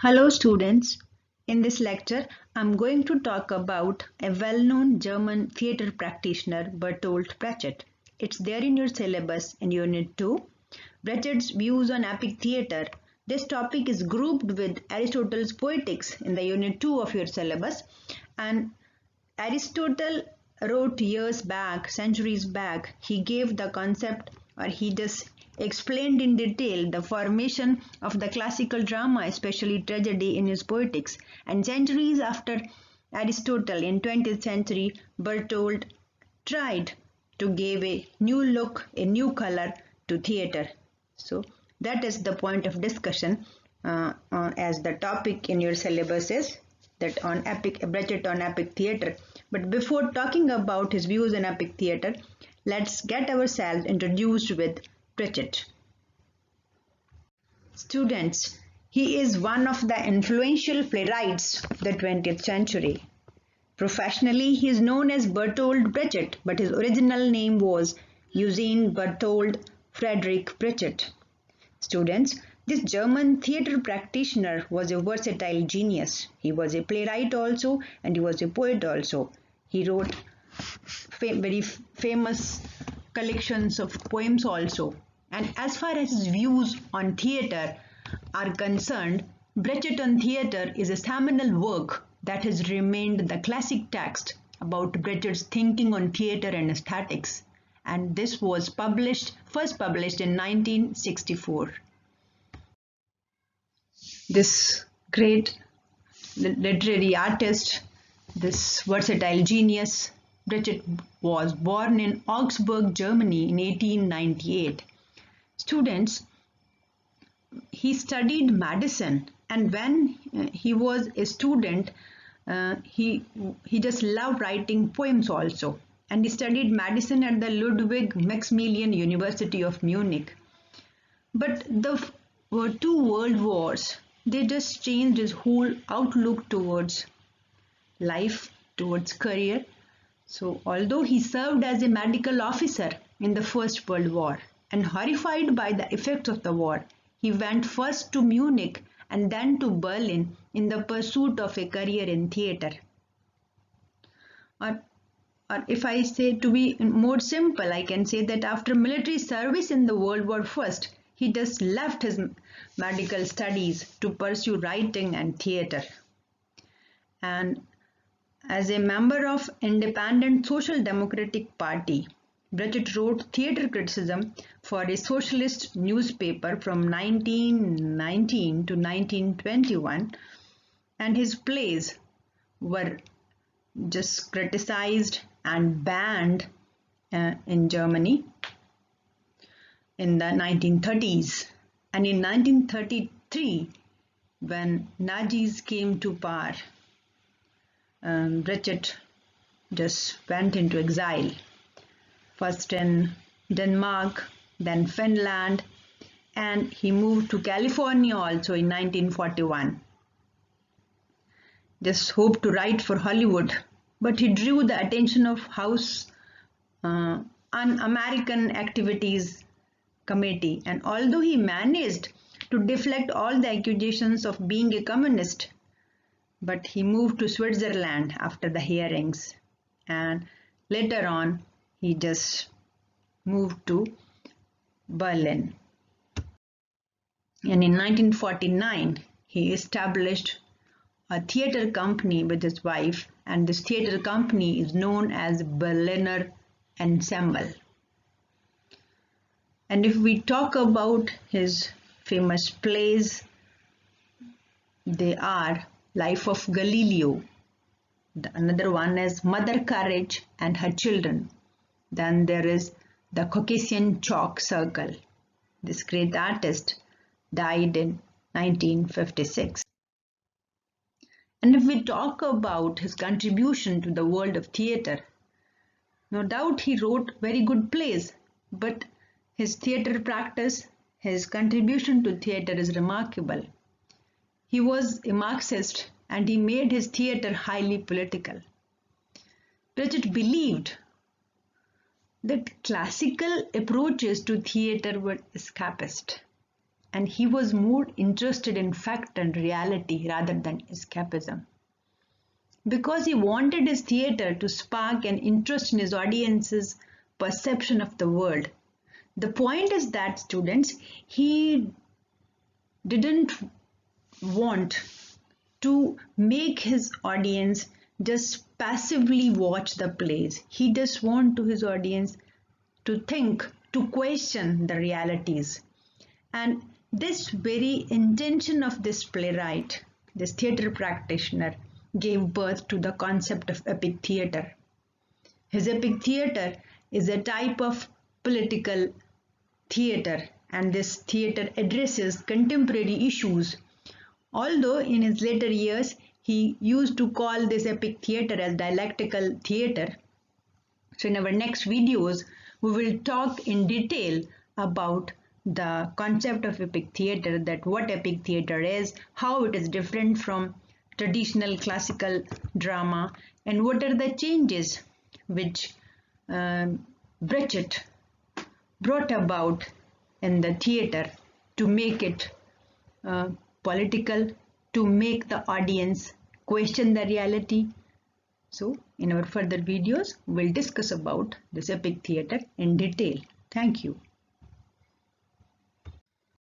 Hello students, in this lecture I'm going to talk about a well-known German theatre practitioner Bertolt Brecht. It's there in your syllabus in Unit 2. Brecht's views on epic theatre. This topic is grouped with Aristotle's Poetics in the Unit 2 of your syllabus, and Aristotle wrote years back, centuries back. He gave the concept, or he just explained in detail the formation of the classical drama, especially tragedy, in his Poetics. And centuries after Aristotle, in 20th century, Bertolt tried to give a new look, a new color to theatre. So that is the point of discussion as the topic in your syllabus is that on Brecht on epic theatre. But before talking about his views on epic theatre, let's get ourselves introduced with Brecht. Students, he is one of the influential playwrights of the 20th century. Professionally, he is known as Bertolt Brecht, but his original name was Eugen Berthold Friedrich Brecht. Students, this German theatre practitioner was a versatile genius. He was a playwright also, and he was a poet also. He wrote very famous collections of poems also. And as far as his views on theatre are concerned, Brecht on Theatre is a seminal work that has remained the classic text about Brecht's thinking on theatre and aesthetics. And this was first published in 1964. This great literary artist, this versatile genius, Brecht was born in Augsburg, Germany in 1898. Students, he studied medicine, and when he was a student, he just loved writing poems also. And he studied medicine at the Ludwig Maximilian University of Munich. But the two world wars, they just changed his whole outlook towards life, towards career. So although he served as a medical officer in the First World War and horrified by the effects of the war, he went first to Munich and then to Berlin in the pursuit of a career in theatre. Or if I say to be more simple, I can say that after military service in the World War I, he just left his medical studies to pursue writing and theatre. And as a member of Independent Social Democratic Party, Brecht wrote theatre criticism for a socialist newspaper from 1919 to 1921, and his plays were just criticized and banned in Germany in the 1930s. And in 1933, when Nazis came to power, Brecht just went into exile, first in Denmark, then Finland, and he moved to California also in 1941. Just hoped to write for Hollywood, but he drew the attention of House Un-American Activities Committee, and although he managed to deflect all the accusations of being a communist, but he moved to Switzerland after the hearings, and later on he just moved to Berlin. And in 1949 he established a theatre company with his wife, and this theatre company is known as Berliner Ensemble. And if we talk about his famous plays, they are Life of Galileo. Another one is Mother Courage and Her Children. Then there is The Caucasian Chalk Circle. This great artist died in 1956. And if we talk about his contribution to the world of theatre, no doubt he wrote very good plays, but his theatre practice, his contribution to theatre is remarkable. He was a Marxist and he made his theatre highly political. Brecht believed that classical approaches to theatre were escapist and he was more interested in fact and reality rather than escapism. Because he wanted his theatre to spark an interest in his audience's perception of the world. The point is that, students, he didn't want to make his audience just passively watch the plays. He just want to his audience to think, to question the realities. And this very intention of this playwright, this theatre practitioner, gave birth to the concept of epic theatre. His epic theatre is a type of political theatre, and this theatre addresses contemporary issues. Although in his later years he used to call this epic theatre as dialectical theatre. So in our next videos we will talk in detail about the concept of epic theatre, that what epic theatre is, how it is different from traditional classical drama, and what are the changes which Brecht brought about in the theatre to make it political, to make the audience question the reality. So in our further videos we'll discuss about this epic theatre in detail. Thank you.